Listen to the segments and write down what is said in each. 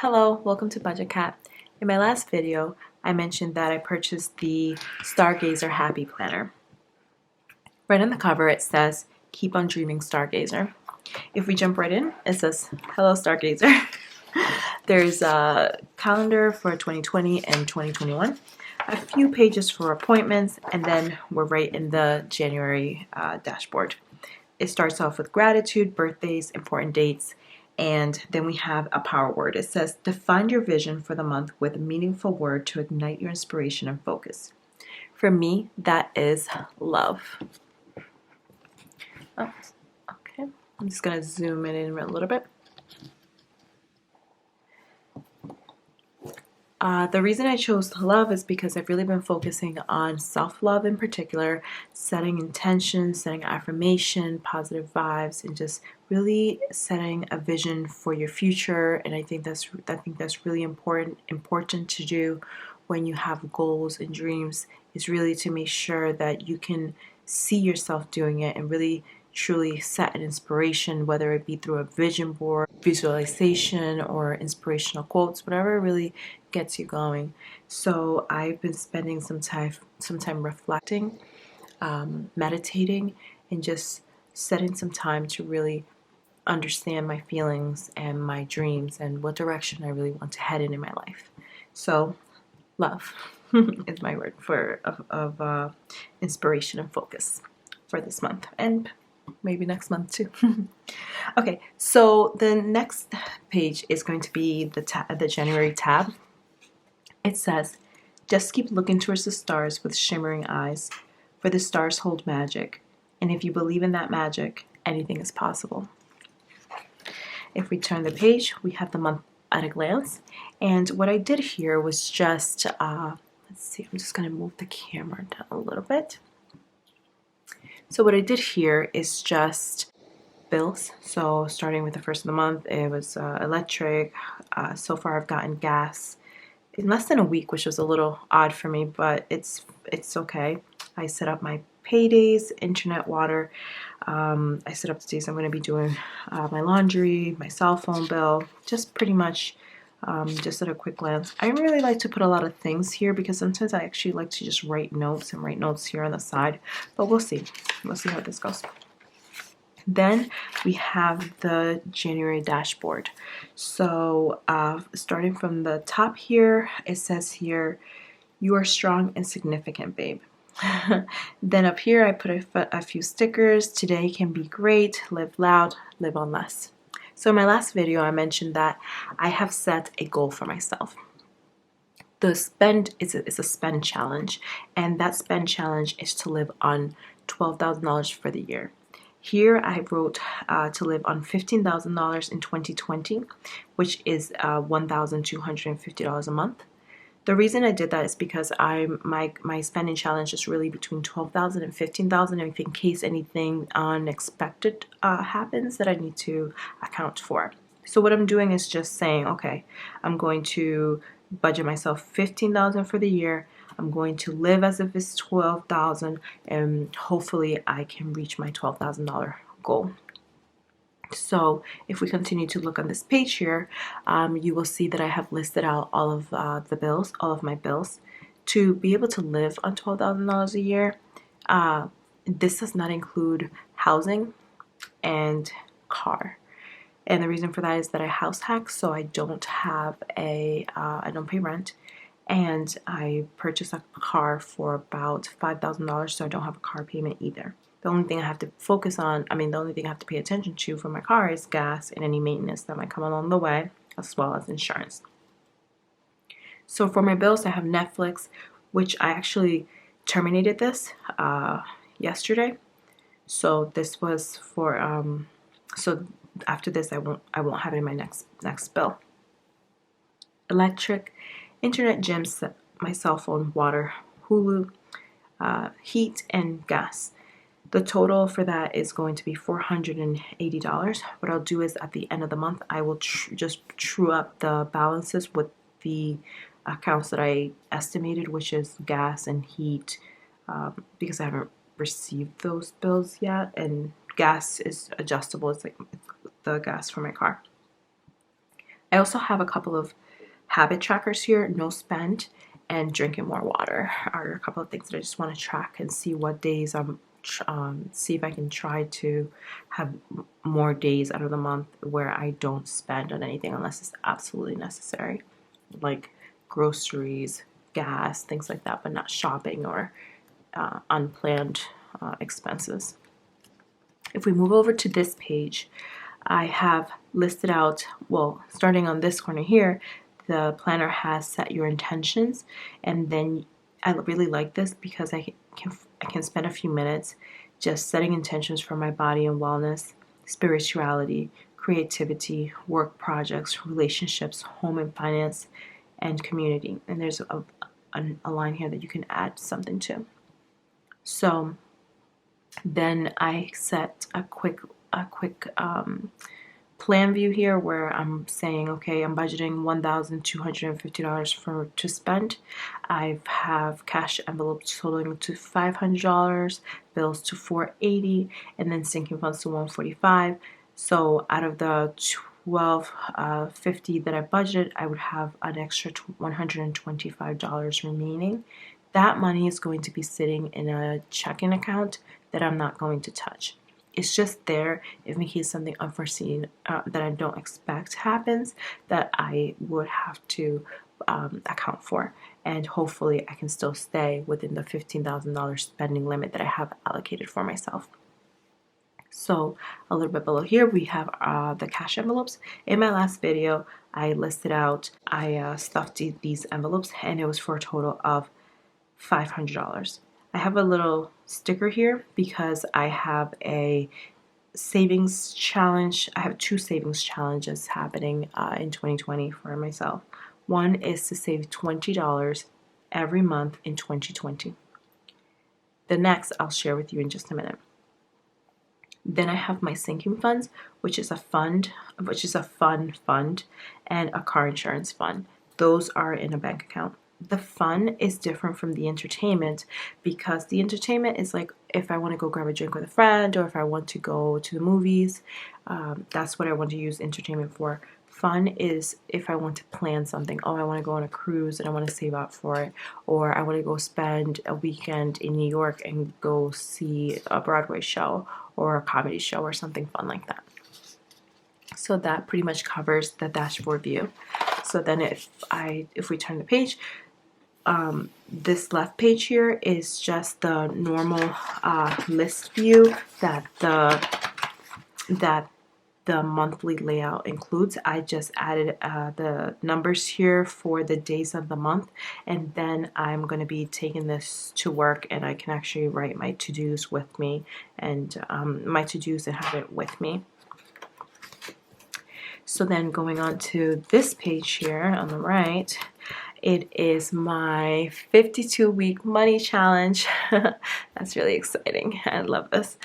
Hello, welcome to Budget Cat. In my last video, I mentioned that I purchased the Stargazer Happy Planner. Right on the cover it says, "Keep on dreaming, Stargazer." If we jump right in, it says, "Hello, Stargazer." There's a calendar for 2020 and 2021, a few pages for appointments, and then we're right in the January dashboard. It starts off with gratitude, birthdays, important dates, and then we have a power word. It says, define your vision for the month with a meaningful word to ignite your inspiration and focus. For me, that is love. Oh, okay, I'm just going to zoom it in a little bit. The reason I chose love is because I've really been focusing on self-love in particular, setting intentions, setting affirmation, positive vibes, and just really setting a vision for your future. And I think that's really important to do when you have goals and dreams, is really to make sure that you can see yourself doing it and really truly set an inspiration, whether it be through a vision board, visualization, or inspirational quotes, whatever really gets you going. So I've been spending some time reflecting, meditating, and just setting some time to really understand my feelings and my dreams and what direction I really want to head in my life. So love is my word of inspiration and focus for this month, and maybe next month too. Okay, so the next page is going to be the January tab. It says, just keep looking towards the stars with shimmering eyes, for the stars hold magic, and if you believe in that magic, anything is possible. If we turn the page, we have the month at a glance, and what I did here was just, let's see, I'm just going to move the camera down a little bit. So what I did here is just bills. So starting with the first of the month, it was electric. So far I've gotten gas in less than a week, which was a little odd for me, but it's okay. I set up my paydays, internet, water. I set up the days I'm going to be doing my laundry, my cell phone bill, just pretty much just at a quick glance. I really like to put a lot of things here because sometimes I actually like to just write notes here on the side, but we'll see. We'll see how this goes. Then we have the January dashboard. So starting from the top here, it says here, you are strong and significant, babe. Then up here, I put a few stickers. Today can be great. Live loud, live on less. So in my last video, I mentioned that I have set a goal for myself. The spend is a spend challenge, and that spend challenge is to live on $12,000 for the year. Here I wrote to live on $15,000 in 2020, which is $1,250 a month. The reason I did that is because my spending challenge is really between $12,000 and $15,000, if in case anything unexpected happens that I need to account for. So what I'm doing is just saying, okay, I'm going to budget myself $15,000 for the year. I'm going to live as if it's $12,000, and hopefully I can reach my $12,000 goal. So if we continue to look on this page here, you will see that I have listed out all of all of my bills. To be able to live on $12,000 a year, this does not include housing and car. And the reason for that is that I house hack, so I don't have I don't pay rent, and I purchased a car for about $5,000, so I don't have a car payment either. The only thing I have to focus on, the only thing I have to pay attention to for my car is gas and any maintenance that might come along the way, as well as insurance. So for my bills, I have Netflix, which I actually terminated this yesterday. So this was for so after this, I won't have it in my next bill. Electric, internet, gyms, my cell phone, water, Hulu, heat, and gas. The total for that is going to be $480. What I'll do is at the end of the month, I will just true up the balances with the accounts that I estimated, which is gas and heat, because I haven't received those bills yet, and gas is adjustable. It's like the gas for my car. I also have a couple of habit trackers here. No spend and drinking more water are a couple of things that I just want to track and see what days see if I can try to have more days out of the month where I don't spend on anything unless it's absolutely necessary, like groceries, gas, things like that, but not shopping or unplanned expenses. If we move over to this page, I have listed out, well, starting on this corner here, the planner has set your intentions, and then I really like this because I can spend a few minutes just setting intentions for my body and wellness, spirituality, creativity, work projects, relationships, home and finance, and community. And there's a line here that you can add something to. So then I set a quick plan view here where I'm saying, okay, I'm budgeting $1,250 to spend. I have cash envelopes totaling to $500, bills to $480, and then sinking funds to $145. So out of the $1,250 that I budgeted, I would have an extra $125 remaining. That money is going to be sitting in a checking account that I'm not going to touch. It's just there if in case something unforeseen that I don't expect happens that I would have to account for. And hopefully I can still stay within the $15,000 spending limit that I have allocated for myself. So a little bit below here we have the cash envelopes. In my last video I listed out, I stuffed these envelopes and it was for a total of $500. I have a little sticker here because I have a savings challenge. I have two savings challenges happening in 2020 for myself. One is to save $20 every month in 2020. The next I'll share with you in just a minute. Then I have my sinking funds, which is a fun fund, and a car insurance fund. Those are in a bank account. The fun is different from the entertainment because the entertainment is like if I want to go grab a drink with a friend or if I want to go to the movies, that's what I want to use entertainment for. Fun is if I want to plan something. Oh, I want to go on a cruise and I want to save up for it, or I want to go spend a weekend in New York and go see a Broadway show or a comedy show or something fun like that. So that pretty much covers the dashboard view. So then if we turn the page, this left page here is just the normal list view that the monthly layout includes. I just added the numbers here for the days of the month, and then I'm going to be taking this to work and I can actually write my to-dos with me and my to-dos and have it with me. So then going on to this page here on the right, it is my 52-week money challenge. That's really exciting. I love this.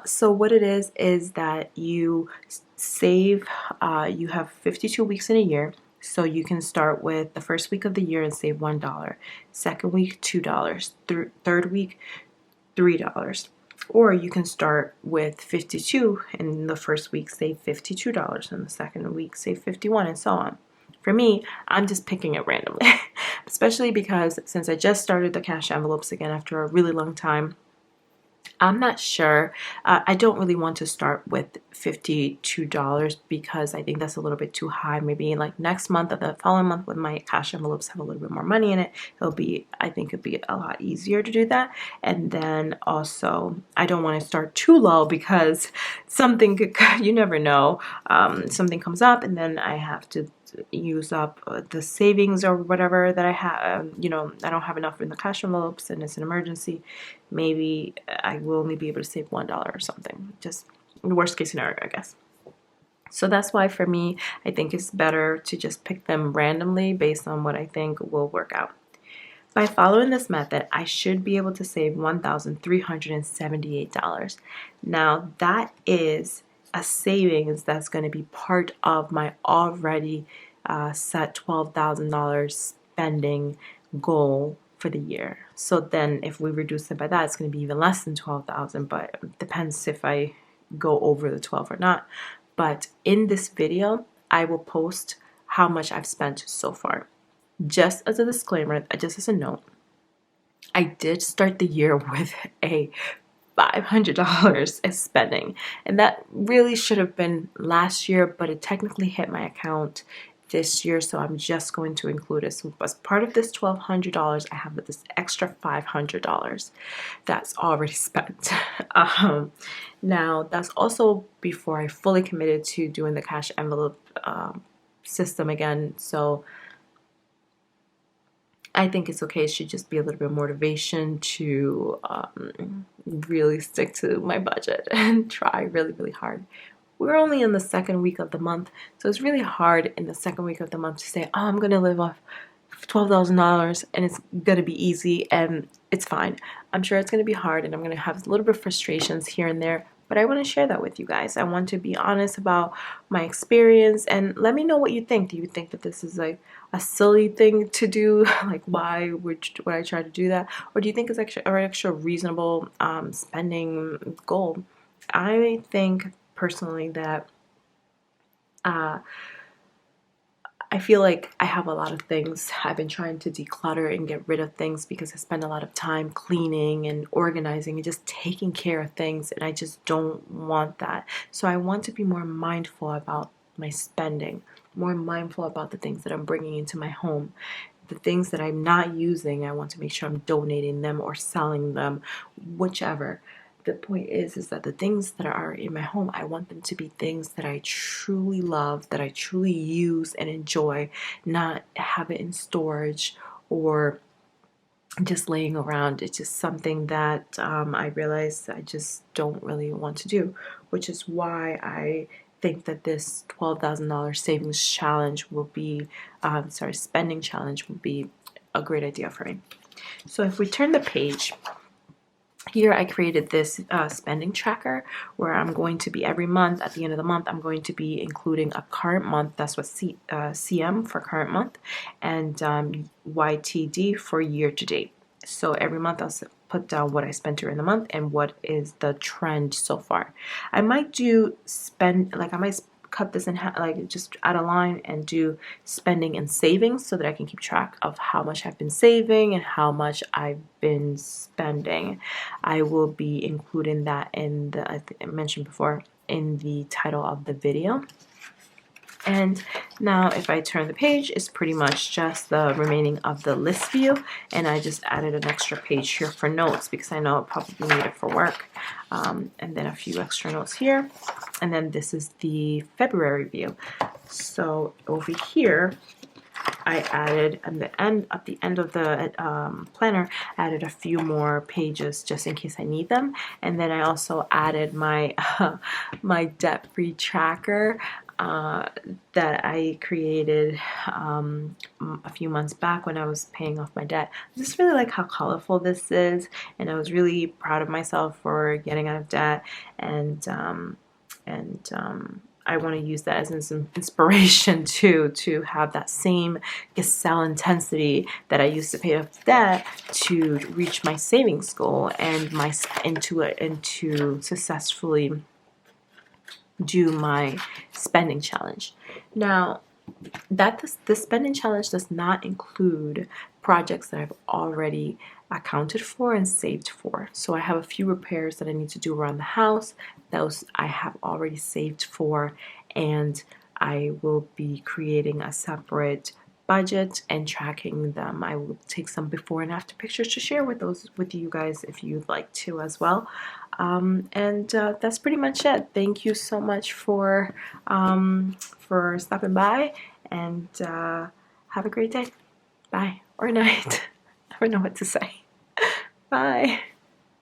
So what it is that you save, you have 52 weeks in a year. So you can start with the first week of the year and save $1. Second week, $2. Third week, $3. Or you can start with 52 and the first week save $52 and the second week save 51 and so on. For me, I'm just picking it randomly, especially because since I just started the cash envelopes again after a really long time, I'm not sure. I don't really want to start with $52 because I think that's a little bit too high. Maybe like next month or the following month when my cash envelopes have a little bit more money in it, I think it'll be a lot easier to do that. And then also, I don't want to start too low because something could, you never know, something comes up and then I have to use up the savings or whatever that I have. I don't have enough in the cash envelopes and it's an emergency. Maybe I will only be able to save $1 or something. Just the worst case scenario, I guess. So that's why for me, I think it's better to just pick them randomly based on what I think will work out. By following this method, I should be able to save $1,378. Now that is a savings that's going to be part of my already set $12,000 spending goal for the year. So then if we reduce it by that, it's going to be even less than 12,000, but it depends if I go over the 12 or not. But in this video, I will post how much I've spent so far. Just as a disclaimer, just as a note, I did start the year with a $500 as spending, and that really should have been last year, but it technically hit my account this year, so I'm just going to include it. So as part of this $1,200, I have this extra $500 that's already spent. Now that's also before I fully committed to doing the cash envelope system again, so I think it's okay. It should just be a little bit of motivation to really stick to my budget and try really, really hard. We're only in the second week of the month, so it's really hard in the second week of the month to say, oh, I'm going to live off $12,000 and it's going to be easy and it's fine. I'm sure it's going to be hard and I'm going to have a little bit of frustrations here and there, but I want to share that with you guys. I want to be honest about my experience and let me know what you think. Do you think that this is like a silly thing to do? Like, why would I try to do that? Or do you think it's actually an extra reasonable spending goal? I think personally that I feel like I have a lot of things. I've been trying to declutter and get rid of things because I spend a lot of time cleaning and organizing and just taking care of things, and I just don't want that. So I want to be more mindful about my spending, more mindful about the things that I'm bringing into my home. The things that I'm not using, I want to make sure I'm donating them or selling them, whichever. The point is that the things that are in my home, I want them to be things that I truly love, that I truly use and enjoy, not have it in storage or just laying around. It's just something that I realize I just don't really want to do, which is why I think that this $12,000 savings challenge will be, spending challenge will be a great idea for me. So if we turn the page, here I created this spending tracker where I'm going to be every month, at the end of the month, I'm going to be including a current month, that's what CM for current month, and YTD for year to date. So every month I'll put down what I spent during the month and what is the trend so far. I might do I might cut this in half, like just add a line and do spending and savings so that I can keep track of how much I've been saving and how much I've been spending. I will be including that in the, I mentioned before, in the title of the video. And now if I turn the page, it's pretty much just the remaining of the list view, and I just added an extra page here for notes because I know I'll probably need it for work, and then a few extra notes here, and then this is the February view. So over here I added at the end of the planner, added a few more pages just in case I need them, and then I also added my my debt-free tracker that I created a few months back when I was paying off my debt. I just really like how colorful this is, and I was really proud of myself for getting out of debt, and I want to use that as an inspiration too, to have that same sell intensity that I used to pay off debt to reach my savings goal and to successfully do my spending challenge. Now, the spending challenge does not include projects that I've already accounted for and saved for. So I have a few repairs that I need to do around the house. Those I have already saved for, and I will be creating a separate budget and tracking them. I will take some before and after pictures to share with you guys if you'd like to as well. That's pretty much it. Thank you so much for stopping by, and have a great day. Bye or night. I don't know what to say. Bye.